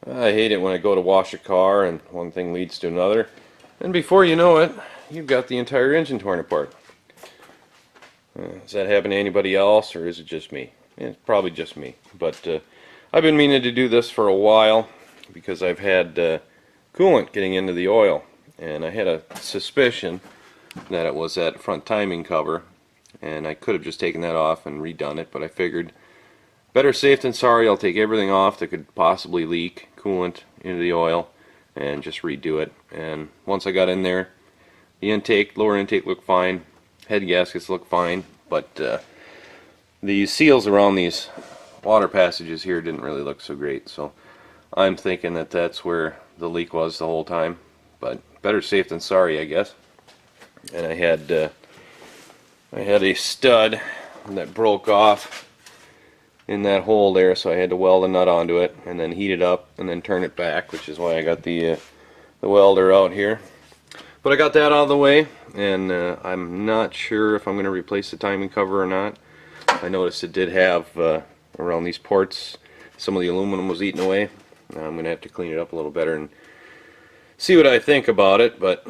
I hate it when I go to wash a car and one thing leads to another, and before you know it, you've got the entire engine torn apart. Does that happen to anybody else, or is it just me? It's probably just me, but I've been meaning to do this for a while because I've had coolant getting into the oil, and I had a suspicion that it was that front timing cover, and I could have just taken that off and redone it, but I figured better safe than sorry. I'll take everything off that could possibly leak coolant into the oil and just redo it. And once I got in there, the intake, lower intake looked fine, head gaskets look fine, but the seals around these water passages here didn't really look so great, so I'm thinking that that's where the leak was the whole time, but better safe than sorry, I guess. And I had a stud that broke off in that hole there, so I had to weld a nut onto it and then heat it up and then turn it back, which is why I got the welder out here. But I got that out of the way, and I'm not sure if I'm going to replace the timing cover or not. I noticed it did have around these ports, some of the aluminum was eaten away. I'm going to have to clean it up a little better and see what I think about it, but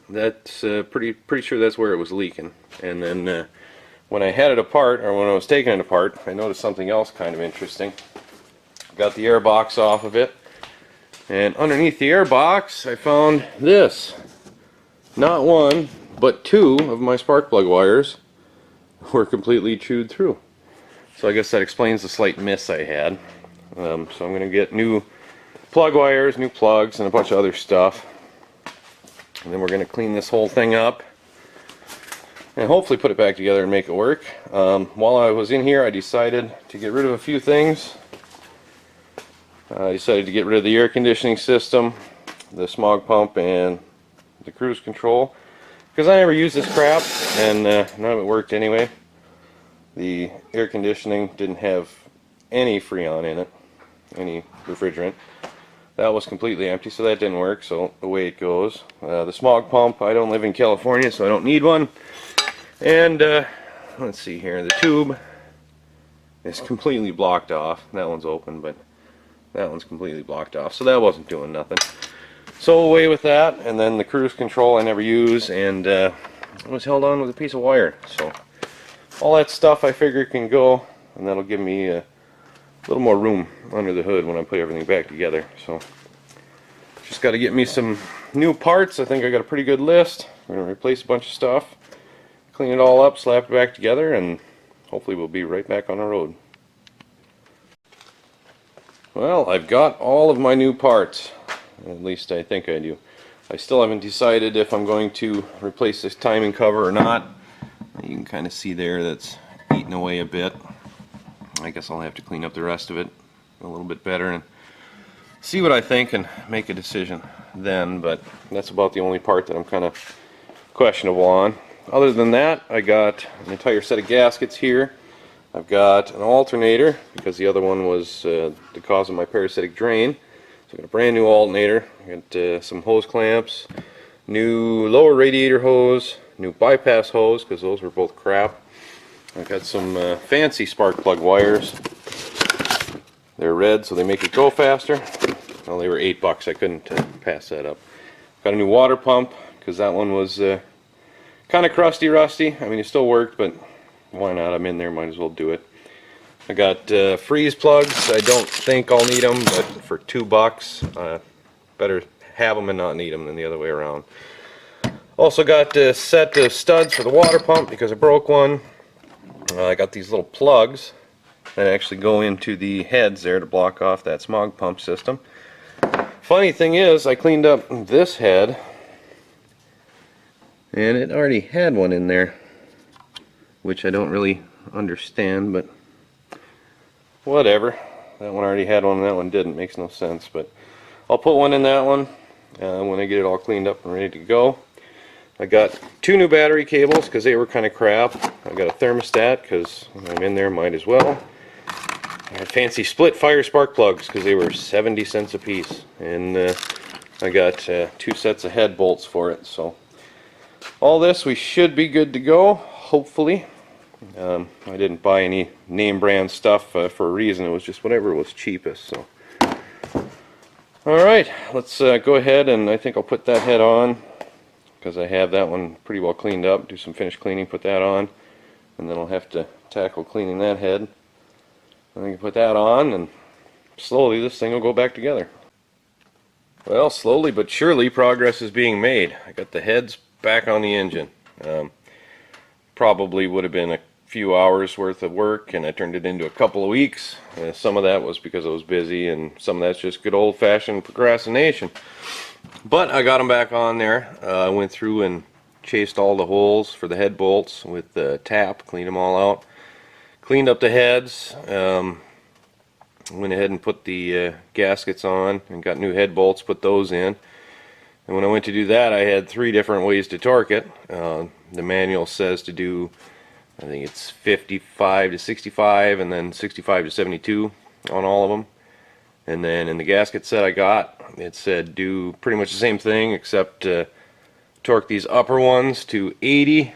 that's pretty sure that's where it was leaking. And then when I had it apart, or when I was taking it apart, I noticed something else kind of interesting. Got the air box off of it, and underneath the air box I found this. Not one, but two of my spark plug wires were completely chewed through. So I guess that explains the slight miss I had. So I'm going to get new plug wires, new plugs, and a bunch of other stuff. And then we're going to clean this whole thing up and hopefully put it back together and make it work. While I was in here, I decided to get rid of a few things. I decided to get rid of the air conditioning system, the smog pump, and the cruise control, because I never used this crap, and none of it worked anyway. The air conditioning didn't have any Freon in it, any refrigerant. That was completely empty, so that didn't work, so away it goes. The smog pump, I don't live in California, so I don't need one. And let's see here, the tube is completely blocked off. That one's open, but that one's completely blocked off, so that wasn't doing nothing. So away with that. And then the cruise control I never use, and it was held on with a piece of wire. So all that stuff I figure can go, and that'll give me a little more room under the hood when I put everything back together. So just got to get me some new parts. I think I got a pretty good list. We're going to replace a bunch of stuff, clean it all up, slap it back together, and hopefully we'll be right back on the road. Well, I've got all of my new parts. At least I think I do. I still haven't decided if I'm going to replace this timing cover or not. You can kind of see there that's eaten away a bit. I guess I'll have to clean up the rest of it a little bit better and see what I think and make a decision then, but that's about the only part that I'm kind of questionable on. Other than that, I got an entire set of gaskets here. I've got an alternator because the other one was the cause of my parasitic drain. So I got a brand new alternator. I got some hose clamps, new lower radiator hose, new bypass hose because those were both crap. I've got some fancy spark plug wires. They're red, so they make it go faster. Well, they were $8. I couldn't pass that up. Got a new water pump because that one was kind of crusty, rusty. I mean, it still worked, but why not? I'm in there, might as well do it. I got freeze plugs. I don't think I'll need them, but for $2, better have them and not need them than the other way around. Also got a set of studs for the water pump because I broke one. I got these little plugs that actually go into the heads there to block off that smog pump system. Funny thing is, I cleaned up this head, and it already had one in there, which I don't really understand, but whatever. That one already had one and that one didn't. Makes no sense, but I'll put one in that one when I get it all cleaned up and ready to go. I got two new battery cables because they were kind of crap. I got a thermostat because I'm in there, might as well. I had fancy split fire spark plugs because they were 70 cents a piece, and I got 2 sets of head bolts for it. So all this, we should be good to go, hopefully. I didn't buy any name brand stuff for a reason. It was just whatever was cheapest. So Alright, let's go ahead, and I think I'll put that head on because I have that one pretty well cleaned up. Do some finish cleaning, put that on, and then I'll have to tackle cleaning that head. I think put that on, and slowly this thing will go back together. Well, slowly but surely progress is being made. I got the heads back on the engine. Probably would have been a few hours worth of work, and I turned it into a couple of weeks. Some of that was because I was busy, and some of that's just good old-fashioned procrastination. But I got them back on there. I went through and chased all the holes for the head bolts with the tap, cleaned them all out, cleaned up the heads, went ahead and put the gaskets on and got new head bolts, put those in. And when I went to do that, I had 3 different ways to torque it. The manual says to do, I think it's 55 to 65 and then 65 to 72 on all of them. And then in the gasket set I got, it said do pretty much the same thing except torque these upper ones to 80,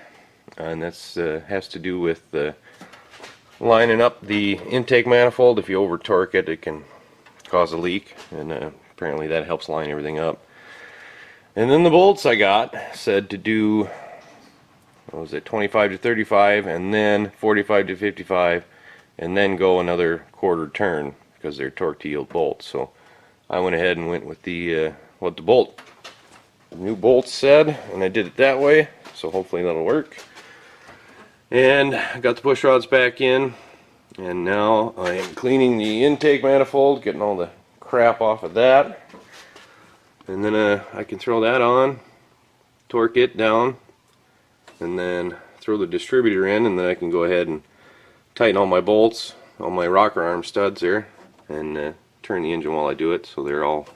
and that's has to do with lining up the intake manifold. If you over torque it, it can cause a leak, and apparently that helps line everything up. And then the bolts I got said to do, what was it, 25 to 35 and then 45 to 55 and then go another quarter turn because they're torque to yield bolts. So I went ahead and went with the what the new bolts said, and I did it that way, so hopefully that'll work. And I got the push rods back in, and now I am cleaning the intake manifold, getting all the crap off of that, and then I can throw that on, torque it down, and then throw the distributor in, and then I can go ahead and tighten all my bolts, all my rocker arm studs there, and turn the engine while I do it so they're all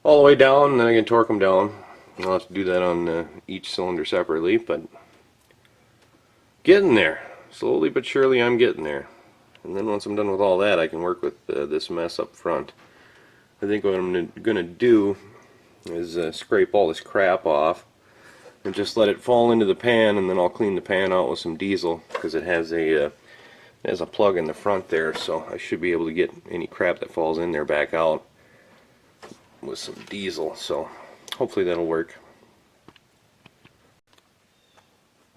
the way down, and then I can torque them down. I'll have to do that on each cylinder separately, but getting there. Slowly but surely I'm getting there. And then once I'm done with all that, I can work with this mess up front. I think what I'm going to do is scrape all this crap off and just let it fall into the pan, and then I'll clean the pan out with some diesel because it has a plug in the front there, so I should be able to get any crap that falls in there back out with some diesel, so hopefully that'll work.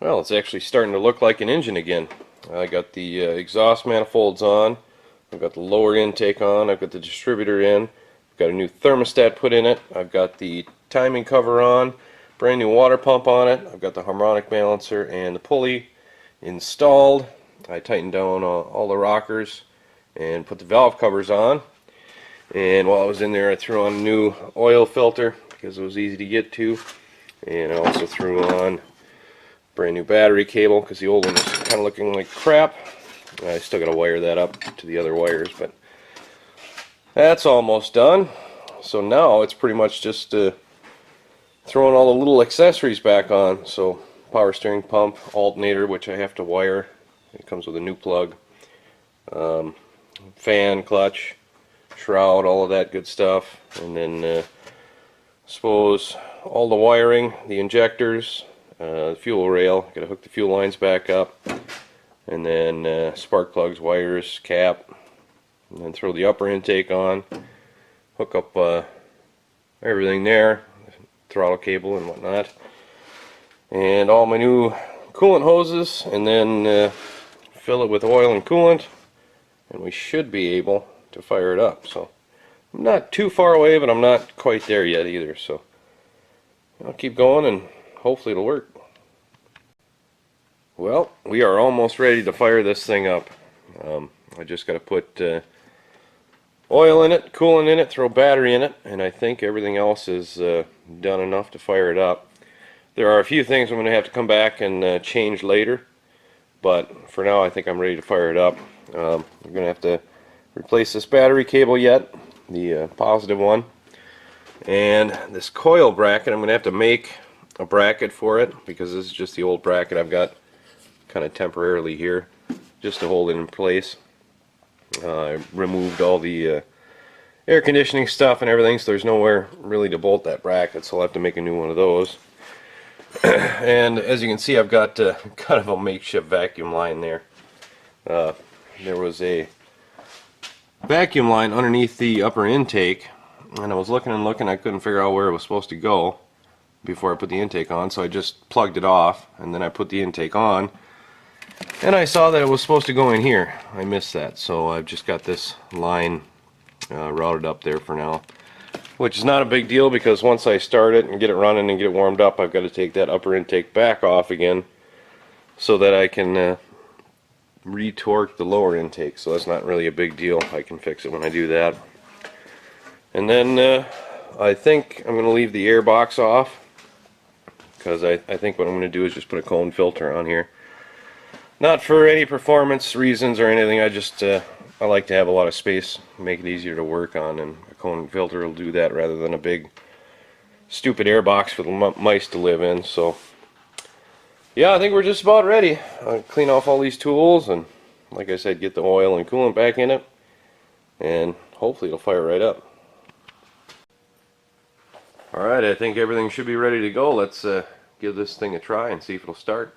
Well, it's actually starting to look like an engine again. I got the exhaust manifolds on, I've got the lower intake on, I've got the distributor in, I've got a new thermostat put in it, I've got the timing cover on, brand new water pump on it, I've got the harmonic balancer and the pulley installed. I tightened down all the rockers and put the valve covers on, and while I was in there I threw on a new oil filter because it was easy to get to, and I also threw on brand new battery cable because the old one was kind of looking like crap. I still got to wire that up to the other wires, but that's almost done. So now it's pretty much just throwing all the little accessories back on. So power steering pump, alternator, which I have to wire. It comes with a new plug. Fan, clutch, shroud, all of that good stuff. And then I suppose all the wiring, the injectors, fuel rail, got to hook the fuel lines back up, and then spark plugs, wires, cap, and then throw the upper intake on, hook up everything there, throttle cable and whatnot, and all my new coolant hoses, and then fill it with oil and coolant, and we should be able to fire it up. So I'm not too far away, but I'm not quite there yet either, so I'll keep going and hopefully it'll work. Well, we are almost ready to fire this thing up. I just got to put oil in it, coolant in it, throw battery in it, and I think everything else is done enough to fire it up. There are a few things I'm going to have to come back and change later, but for now I think I'm ready to fire it up. I'm going to have to replace this battery cable yet, the positive one, and this coil bracket. I'm going to have to make a bracket for it because this is just the old bracket I've got kind of temporarily here just to hold it in place. I removed all the air conditioning stuff and everything, so there's nowhere really to bolt that bracket, so I'll have to make a new one of those. And as you can see, I've got kind of a makeshift vacuum line there. There was a vacuum line underneath the upper intake, and I was looking and looking, I couldn't figure out where it was supposed to go before I put the intake on, so I just plugged it off, and then I put the intake on, and I saw that it was supposed to go in here. I missed that, so I've just got this line routed up there for now, which is not a big deal, because once I start it and get it running and get it warmed up, I've got to take that upper intake back off again so that I can retorque the lower intake. So that's not really a big deal. I can fix it when I do that. And then I think I'm going to leave the air box off, because I think what I'm going to do is just put a cone filter on here. Not for any performance reasons or anything, I just I like to have a lot of space, make it easier to work on, and a cone filter will do that rather than a big stupid air box for the mice to live in. So yeah, I think we're just about ready. I'll clean off all these tools and, like I said, get the oil and coolant back in it, and hopefully it'll fire right up. Alright, I think everything should be ready to go. Let's give this thing a try and see if it'll start.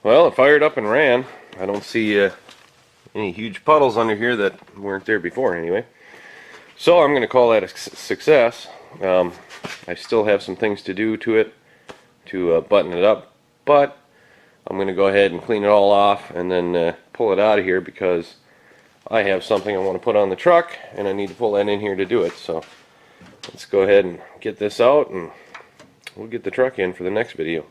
Well, it fired up and ran. I don't see any huge puddles under here that weren't there before anyway. So I'm going to call that a success. I still have some things to do to it to button it up, but I'm going to go ahead and clean it all off and then pull it out of here, because I have something I want to put on the truck and I need to pull that in here to do it. So let's go ahead and get this out, and we'll get the truck in for the next video.